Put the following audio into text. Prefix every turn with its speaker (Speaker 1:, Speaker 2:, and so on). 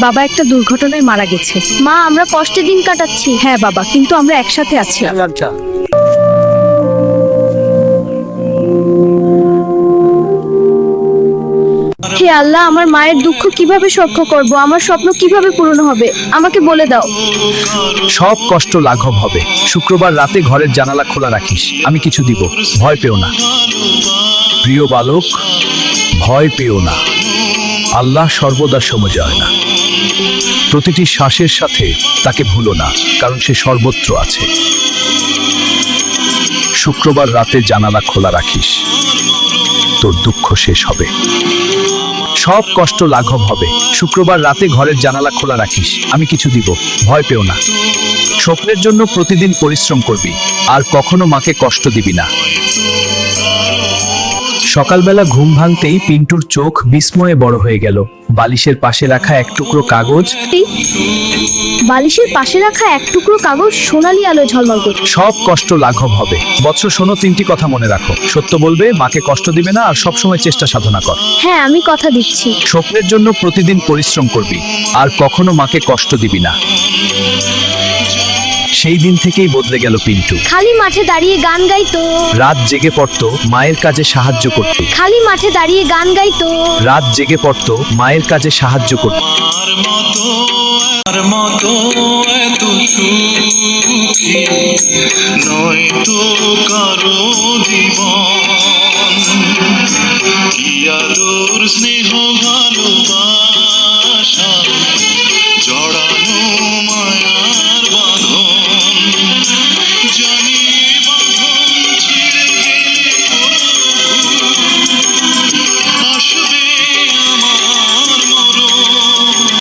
Speaker 1: বাবা একটা দুর্ঘটনায় মারা গেছে।
Speaker 2: মা, আমরা কষ্টে দিন কাটাচ্ছি।
Speaker 1: হ্যাঁ বাবা, কিন্তু আমরা একসাথে আছি।
Speaker 2: হে আল্লাহ, আমার মায়ের দুঃখ কিভাবে সহ্য করব? আমার স্বপ্ন কিভাবে পূরণ হবে? আমাকে বলে দাও।
Speaker 3: সব কষ্ট লাঘব হবে। শুক্রবার রাতে ঘরের জানালা খোলা রাখিস, আমি কিছু দিব, ভয় পেও না। প্রিয় বালক, ভয় পেও না, আল্লাহ সর্বদা সমজয় না। প্রতিটি শ্বাসের সাথে তাকে ভুলো না, কারণ সে সর্বত্র আছে। শুক্রবার রাতে জানালা খোলা রাখিস, তোর দুঃখ শেষ হবে। সব কষ্ট লাঘব হবে। শুক্রবার রাতে ঘরের জানালা খোলা রাখিস, আমি কিছু দিব, ভয় পেও না। স্বপ্নের জন্য প্রতিদিন পরিশ্রম করবি, আর কখনো মাকে কষ্ট দিবি না। সকালবেলা ঘুম ভাঙতেই পিন্টুর চোখ বিস্ময়ে বড় হয়ে গেল। বালিশের পাশে রাখা এক টুকরো কাগজ,
Speaker 2: বালিশের পাশে রাখা এক টুকরো কাগজ সোনালী আলোয় ঝলমল করছে।
Speaker 3: সব কষ্ট লাঘব হবে। বৎস, শোনো, তিনটি কথা মনে রাখো। সত্য বলবে, মাকে কষ্ট দিবে না, আর সবসময় চেষ্টা সাধনা কর।
Speaker 2: হ্যাঁ, আমি কথা দিচ্ছি।
Speaker 3: স্বপ্নের জন্য প্রতিদিন পরিশ্রম করবি, আর কখনো মাকে কষ্ট দিবি না। সেই দিন থেকেই বদলে গেল পিন্টু।
Speaker 2: খালি মাঠে দাঁড়িয়ে গান গাইতো,
Speaker 3: রাত জেগে পড়তো, মায়ের কাজে সাহায্য করত।
Speaker 2: খালি মাঠে দাঁড়িয়ে গান গাইতো।
Speaker 3: রাত জেগে পড়তো, মায়ের কাজে সাহায্য করত।
Speaker 4: আর মতো এত সুখী নয় তো কারো জীবন, কি আদর স্নেহ